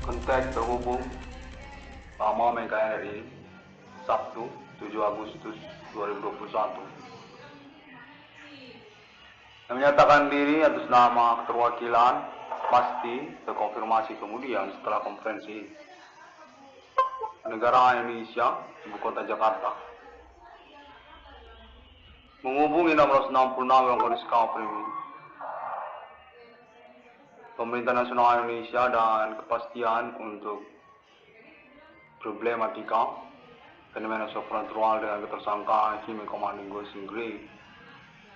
kontak terhubung sama MKRI Sabtu 7 Agustus 2021 yang menyatakan diri atas nama keterwakilan pasti terkonfirmasi kemudian setelah konferensi negara Indonesia ibu kota Jakarta menghubungi 666 yang kondisi Kapolri Pemerintah Nasional Indonesia dan kepastian untuk problematika fenomena supernatural dengan ketersangkaan Kimi Commanding Ghost Grave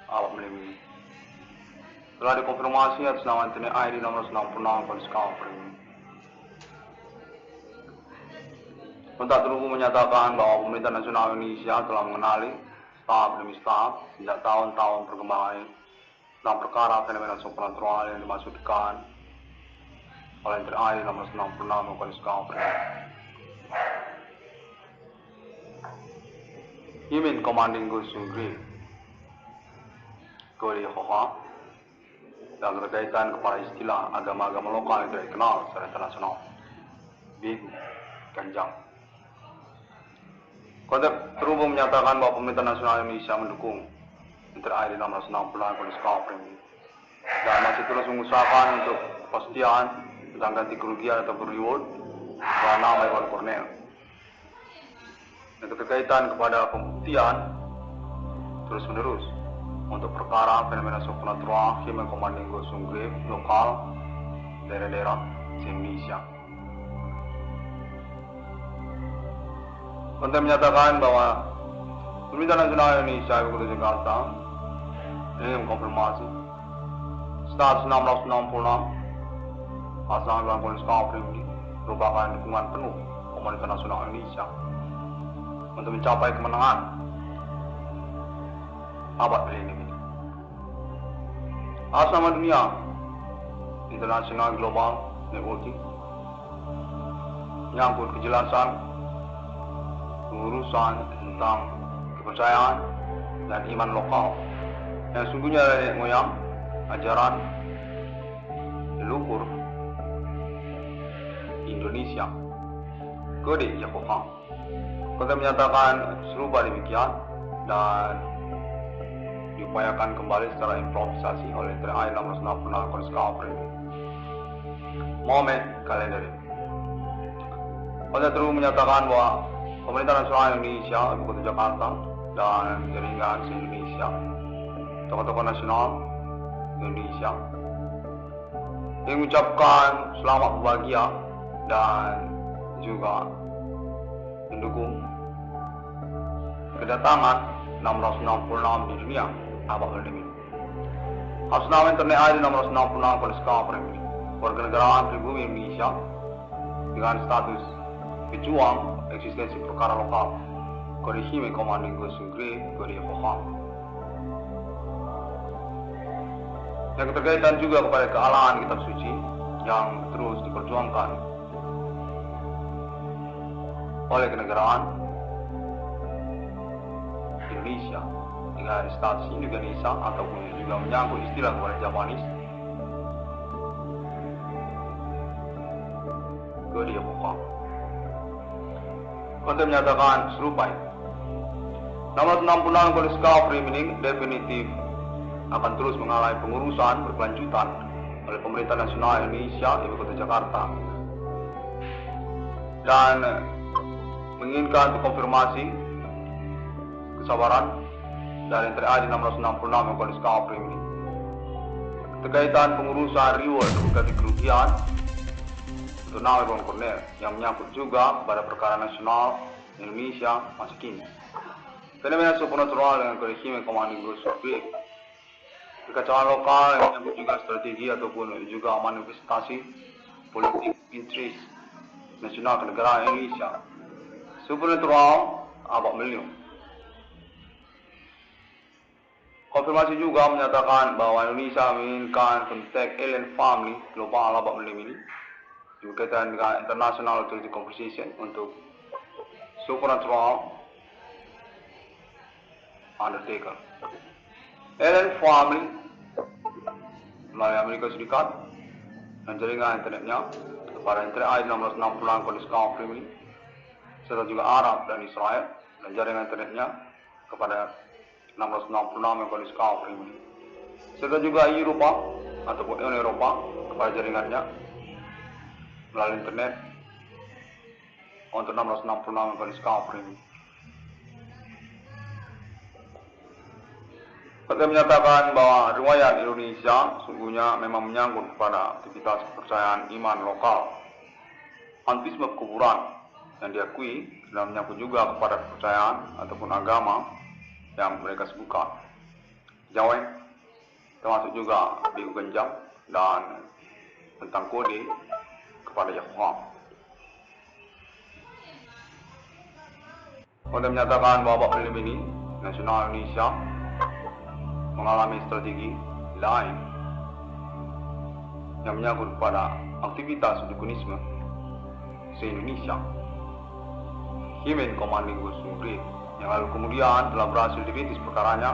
awak melimi. Telah dikonfirmasi atas nama internet ID nomor 96 kondisi Kapolri. Kontak terhubung menyatakan bahwa Pemerintah Nasional Indonesia telah mengenali tahap demi tahap sejak tahun-tahun perkembangan dalam perkara fenomena supernatural yang dimaksudkan oleh internet ID nomor 96 kondisi Kapolri. Kimi Commanding Ghost Grave Gori Hoha dan berkaitan kepada istilah agama-agama lokal yang tidak dikenal secara internasional. Bigu, Ganjang. Kontak terhubung menyatakan bahwa Pemerintah Nasional Indonesia mendukung internet ID nomor 96 kondisi Kapolri dan masih terus mengusahakan untuk kepastian tentang ganti kerugian atau reward dengan nama Iwan Cornel. Yang berkaitan kepada pembuktian terus-menerus untuk perkara fenomena supernatural Kimi Commanding Ghost Grave lokal daerah-daerah Indonesia. Konten menyatakan bahwa Pemerintah Nasional Indonesia Ibu Kota Jakarta ini mengkonfirmasi status 666 asal dalam kondisi Kapolri merupakan dukungan penuh Pemerintah Nasional Indonesia untuk mencapai kemenangan abad milenium ini. Atas nama dunia internasional global networking menyangkut kejelasan pengurusan tentang kepercayaan dan iman lokal yang sungguhnya dari moyang ajaran leluhur Indonesia. Kode Yakoha. Kota menyatakan serupa demikian dan diupayakan kembali secara improvisasi oleh TNI nomor 96 kondisi Kapolri. Momen kalender. Kota terus menyatakan bahwa Pemerintah Nasional Indonesia, Ibu Kota Jakarta dan jaringan se-Indonesia, tokoh-tokoh nasional Indonesia yang mengucapkan selamat berbahagia dan juga mendukung kedatangan 666 di dunia abad milenium. Atas nama internet ID nomor 96 kondisi Kapolri warga negaraan pribumi Indonesia dengan status pejuang eksistensi perkara lokal Kori Kimi Commanding Ghost Grave Gori Hoha yang keterkaitan juga kepada kealahan kitab suci yang terus diperjuangkan oleh kenegaraan Indonesia dengan status Indonesia ataupun juga menyangkut istilah kepada Japanis Gori Hoha. Konten menyatakan serupa. Nomor 66 kondisi Kapolri ini definitif akan terus mengalami pengurusan berkelanjutan oleh Pemerintah Nasional Indonesia Ibu Kota Jakarta dan menginginkan untuk konfirmasi kesabaran dari TNI nomor 66 kondisi Kapolri ini terkaitan pengurusan reward ganti kerugian untuk nama Iwan Cornel yang menyangkut juga pada perkara nasional Indonesia masa kini. Fenomena supernatural dengan Kori Kimi Commanding Ghost Grave, kekacauan lokal yang menyangkut juga strategi ataupun juga manifestasi politik interest nasional kenegaraan Indonesia. Supernatural abad milenium. Konfirmasi juga menyatakan bahwa Indonesia menginginkan kontak alien family global abad milenium ini berkaitan dengan International Authority Conversation untuk supernatural undertaker. Alien family melalui Amerika Serikat dan jaringan internetnya kepada NTRI 1666 Kondisi kaum pribumi, serta juga Arab dan Israel dan jaringan internetnya kepada 1666 Kondisi kaum pribumi, serta juga Eropa ataupun Uni Eropa kepada jaringannya melalui internet untuk 1666 Kondisi kaum pribumi. Kita menyatakan bahwa riwayat Indonesia sungguhnya memang menyangkut kepada aktivitas kepercayaan iman lokal, antisme kuburan yang diakui dan menyangkut juga kepada kepercayaan ataupun agama yang mereka sebutkan, Jawa, termasuk juga Biku Genjang dan tentang kode kepada Yahweh. Kita menyatakan bahwa Bapak ini nasional Indonesia mengalami strategi lain yang menyangkut pada aktivitas dukunisme se-Indonesia. Himen Commanding Gusung Grip yang lalu kemudian telah berhasil diritis perkaranya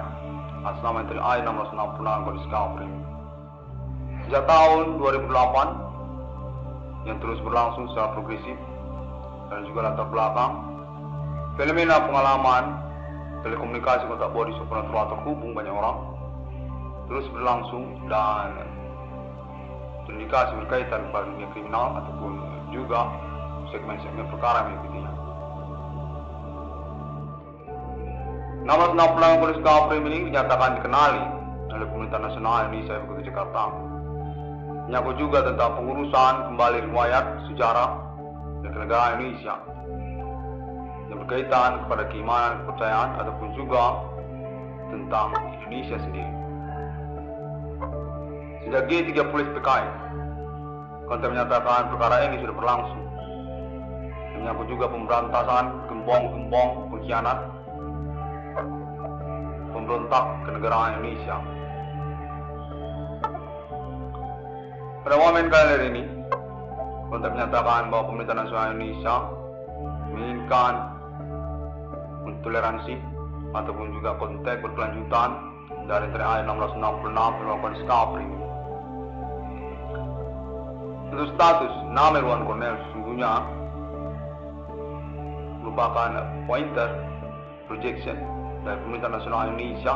atas nama NTRI 1666 Kondisi kaum pribumi. Sejak tahun 2008 yang terus berlangsung secara progresif dan juga latar belakang fenomena pengalaman telekomunikasi kontak body supernatural terhubung banyak orang terus berlangsung dan terindikasi berkaitan pada dunia kriminal ataupun juga segmen-segmen perkara mengikutinya. 1666 Kondisi kaum pribumi ini dinyatakan dikenali oleh Pemerintah Nasional Indonesia Ibu Kota Jakarta. Menyangkut juga tentang pengurusan kembali riwayat sejarah dan kenegaraan Indonesia yang berkaitan kepada keimanan, kepercayaan ataupun juga tentang Indonesia sendiri. Sejak G30 PKI, konten menyatakan perkara ini sudah berlangsung. Menyangkut juga pemberantasan gembong-gembong pengkhianat, pemberontak kenegaraan Indonesia. Pada momen kali ini, konten menyatakan bahwa Pemerintah Nasional Indonesia menginginkan toleransi ataupun juga kontak berkelanjutan dari NTRI 1666 Perubahan Kondisi kaum pribumi. Untuk status nama Irwan Cornel sesungguhnya merupakan pointer projection dari Pemerintah Nasional Indonesia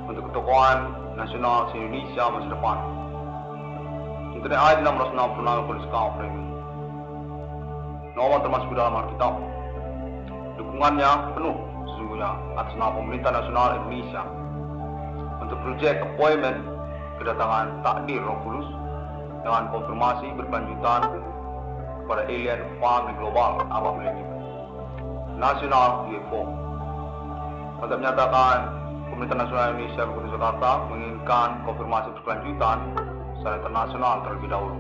untuk ketokohan nasional Indonesia masa depan. NTRI 1666 Kondisi kaum pribumi. Nomor termasuk dalam Alkitab. Dukungannya penuh sesungguhnya atas nama Pemerintah Nasional Indonesia untuk proyek appointment kedatangan takdir Roh Kudus dengan konfirmasi berkelanjutan kepada alien family global abad milenium nasional UFO. Untuk menyatakan Pemerintah Nasional Indonesia Ibu Kota Jakarta menginginkan konfirmasi berkelanjutan secara internasional terlebih dahulu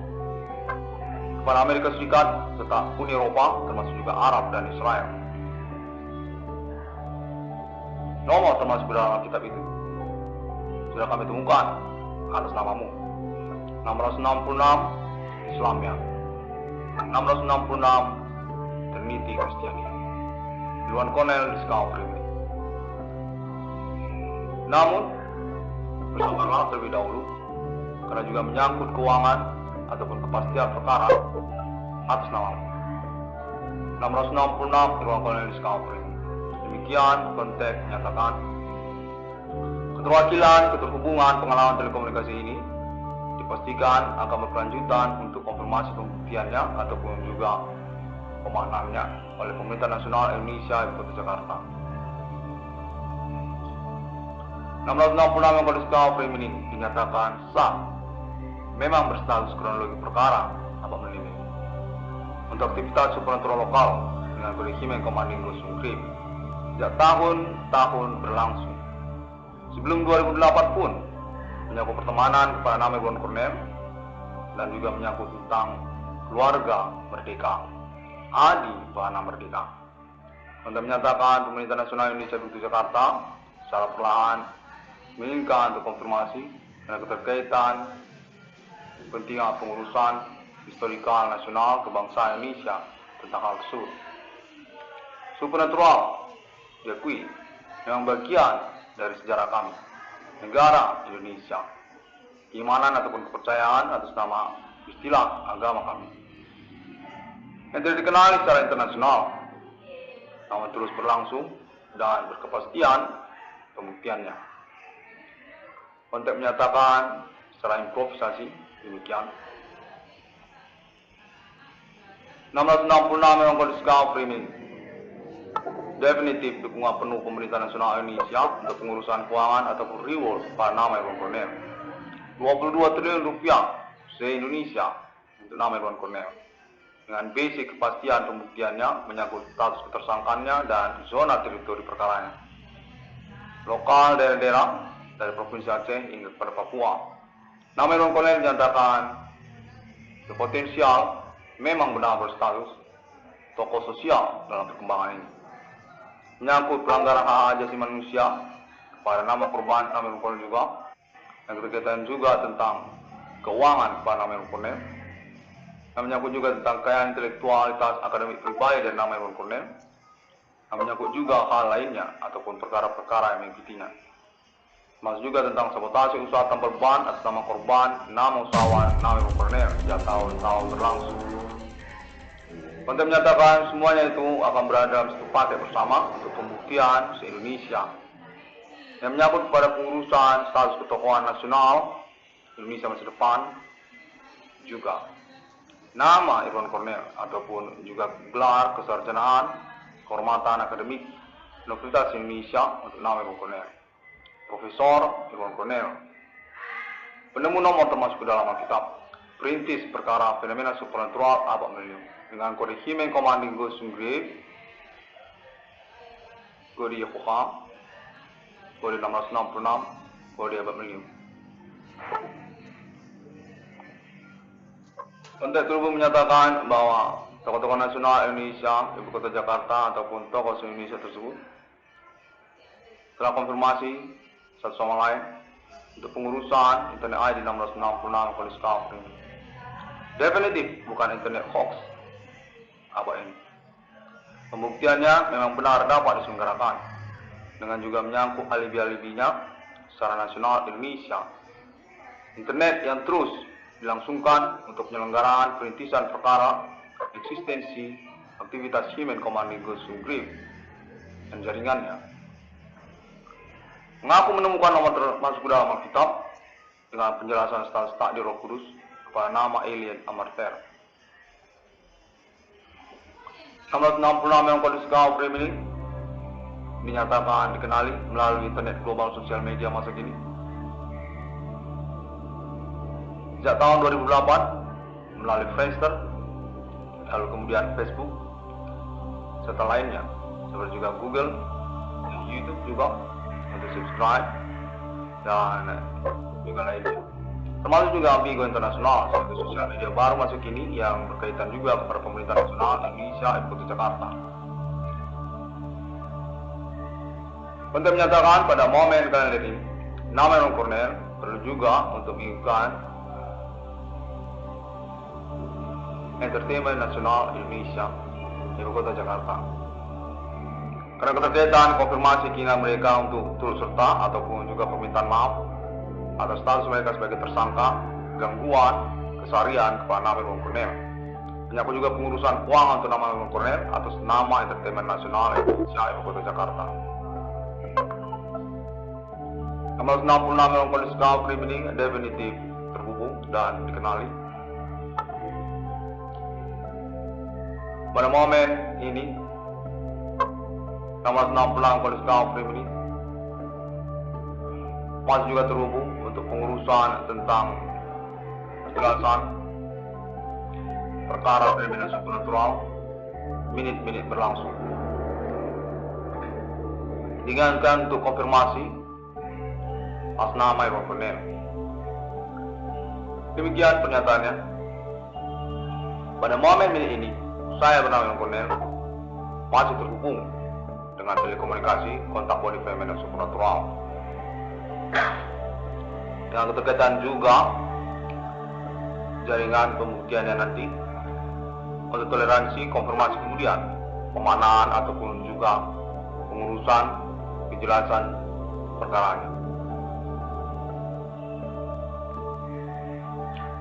kepada Amerika Serikat serta Uni Eropa termasuk juga Arab dan Israel. Nomor termasuk dalam Alkitab itu sudah kami temukan atas namamu 666 Islamia, 666 Trinity Kristiani, Irwan Cornel di kaum pribumi. Namun bersabarlah terlebih dahulu karena juga menyangkut keuangan ataupun kepastian perkara atas namamu 666 Irwan Cornel di kaum pribumi. Demikian konteks menyatakan keterwakilan keterhubungan pengalaman telekomunikasi ini dipastikan akan berkelanjutan untuk konfirmasi pembuktiannya ataupun juga pemaknaannya oleh Pemerintah Nasional Indonesia Ibu Kota Jakarta. 1666 Kondisi kaum pribumi ini dinyatakan sah, memang berstatus kronologi perkara abad milenium untuk aktivitas supernatural lokal dengan kode Himen Commanding Gusung Grip sejak tahun-tahun berlangsung. Sebelum 2008 pun menyangkut pertemanan kepada nama Irwan Cornel dan juga menyangkut tentang keluarga merdeka, Adi Bahana Merdeka. Untuk menyatakan Pemerintah Nasional Indonesia Ibu Kota Jakarta secara perlahan menginginkan untuk konfirmasi dan keterkaitan kepentingan pengurusan historikal nasional kebangsaan Indonesia tentang hal tersebut. Supernatural diakui memang bagian dari sejarah kami, negara Indonesia. Keimanan ataupun kepercayaan atas nama istilah agama kami. Yang tidak dikenali secara internasional, namun terus berlangsung dan berkepastian pembuktiannya. Konteks menyatakan secara improvisasi demikian. 1666 memang discovery ini definitif dukungan penuh pemerintah nasional Indonesia untuk pengurusan keuangan ataupun reward pada nama Irwan Cornell. 22 triliun rupiah se-Indonesia untuk nama Irwan Cornell. Dengan basic kepastian pembuktiannya menyangkut status ketersangkaannya dan zona teritori perkaranya. Lokal daerah-daerah dari Provinsi Aceh hingga kepada Papua. Nama Irwan Cornell dinyatakan berpotensial memang benar berstatus tokoh sosial dalam perkembangan ini. Menyangkut pelanggaran hak asasi manusia pada nama korban nama Irwan Cornell juga, yang berkaitan juga tentang keuangan pada nama Irwan Cornell, yang menyangkut juga tentang kekayaan intelektualitas akademik pribadi dari nama Irwan Cornell, yang menyangkut juga hal lainnya ataupun perkara-perkara yang mengikutinya. Masuk juga tentang sabotase usaha tambal ban atas nama korban, nama usahawan, nama Irwan Cornell sejak tahun-tahun berlangsung. Konteks menyatakan semuanya itu akan berada dalam satu paket bersama untuk pembuktian se-Indonesia yang menyangkut kepada pengurusan status ketokohan nasional Indonesia masa depan juga. Nama Irwan Cornell ataupun juga gelar kesarjanaan, kehormatan akademik Universitas Indonesia untuk nama Irwan Cornell. Profesor Irwan Cornell, penemu nomor termasuk ke dalam Alkitab, perintis perkara fenomena supernatural abad milenium dengan kode Himen Commanding Ghost Grave, kode Yehoha, kode 666, kode abad milenium. Konteks tersebut menyatakan bahwa tokoh-tokoh nasional Indonesia, Ibu Kota Jakarta ataupun tokoh Indonesia tersebut telah konfirmasi satu sama lain untuk pengurusan internet ID 1666 kali discovery. Definitif bukan internet hoax apa ini. Pembuktiannya memang benar dapat diselenggarakan dengan juga menyangkut alibi-alibinya secara nasional Indonesia. Internet yang terus dilangsungkan untuk penyelenggaraan perintisan perkara eksistensi aktivitas Himen Commanding Ghost Grave dan jaringannya. Mengaku menemukan nomor termasuk dalam Alkitab dengan penjelasan status takdir Roh Kudus kepada nama alien Amarter. 1666 yang kode discovery ini dinyatakan dikenali melalui internet global sosial media masa kini. Sejak tahun 2008 melalui Friendster, lalu kemudian Facebook, serta lainnya seperti juga Google, YouTube juga untuk subscribe dan juga lainnya. Termasuk juga Bigo Internasional, sebagai sosial media baru masuk kini yang berkaitan juga kepada pemerintah nasional Indonesia, Ibu Kota Jakarta. Untuk menyatakan pada momen kalender ini, nama Irwan Cornell perlu juga untuk mengikuti Entertainment Nasional Indonesia, Ibu Kota Jakarta. Karena keterkaitan konfirmasi keinginan mereka untuk turut serta ataupun juga permintaan maaf atas status mereka sebagai tersangka gangguan keseharian kepada nama Irwan Cornell. Menyangkut juga pengurusan keuangan untuk nama Irwan Cornell atas nama Entertainment Nasional Indonesia, Ibu Kota Jakarta. 1666 Irwan Cornell discovery ini definitif terhubung dan dikenali. Pada momen ini, nomor 66 kode discovery ini masih juga terhubung untuk pengurusan tentang penjelasan perkara fenomena supernatural minit-minit berlangsung. Diingatkan untuk konfirmasi atas nama Irwan Cornell. Demikian pernyataannya. Pada momen minit ini, saya bernama Irwan Cornell masih terhubung dengan telekomunikasi kontak body fenomena supernatural. Dengan keterkaitan juga jaringan pembuktiannya nanti untuk toleransi konfirmasi kemudian pemanaan ataupun juga pengurusan kejelasan perkaranya.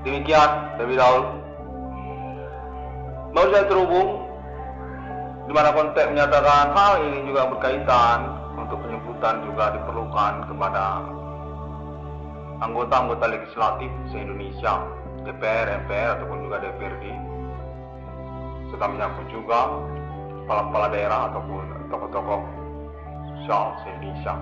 Demikian lebih dahulu. Baru saya terhubung di mana konteks menyatakan hal ini juga berkaitan untuk penyebutan juga diperlukan kepada anggota-anggota legislatif se-Indonesia, DPR, MPR ataupun juga DPRD, serta menyangkut juga kepala-kepala daerah ataupun tokoh-tokoh sosial se-Indonesia.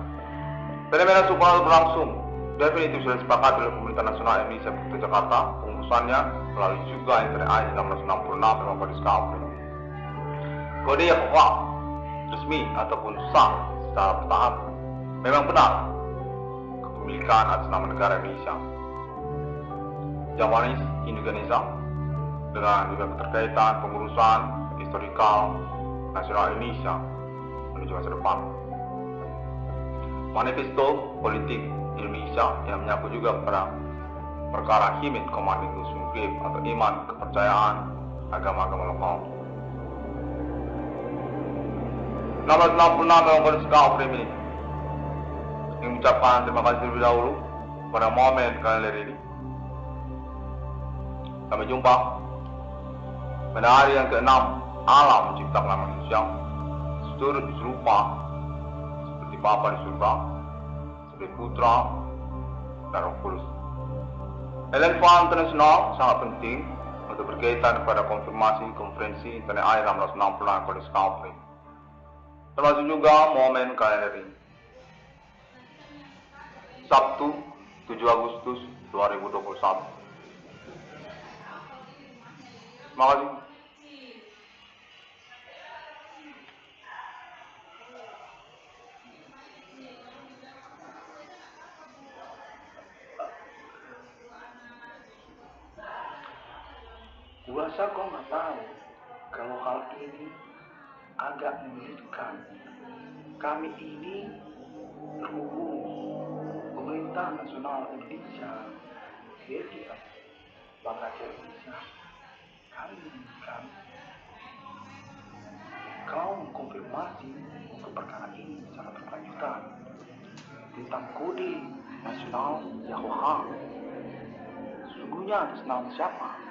Fenomena supaya berlangsung definitif sudah disepakati oleh Pemerintah Nasional Indonesia Kota Jakarta, pengurusannya melalui juga NTRI 1966 dalam Kode Skapri. Kode yang resmi ataupun sah secara bertahap memang benar kepemilikan atas nama negara Indonesia, Jawanis Indonesia, dengan juga keterkaitan pengurusan historikal nasional Indonesia menuju masa depan. Manifesto politik Indonesia yang menyangkut juga kepada perkara Himin Commanding Supreme atau iman kepercayaan agama-agama lokal. 1966 dalam Kode Skapri ini mengucapkan terima kasih terlebih dahulu pada momen kalender ini. Sampai jumpa pada hari yang ke-6 alam menciptakan manusia serupa seperti Bapa di surga, seperti Putra dan Roh Kudus. Elemen internasional sangat penting untuk berkaitan kepada konfirmasi konferensi NTRI 1966 Kode Skapri, termasuk juga momen kalender ini. Sabtu 7 Agustus 2021. Terima kasih. Kuasa kau nggak tahu kalau hal ini agak menyulitkan. Kami ini terhubung Pemerintah Nasional Indonesia, kita Bank Rakyat Indonesia. Kami menginginkan kau mengkonfirmasi untuk perkara ini secara berkelanjutan tentang kode nasional Yahweh. Sesungguhnya atas nama siapa?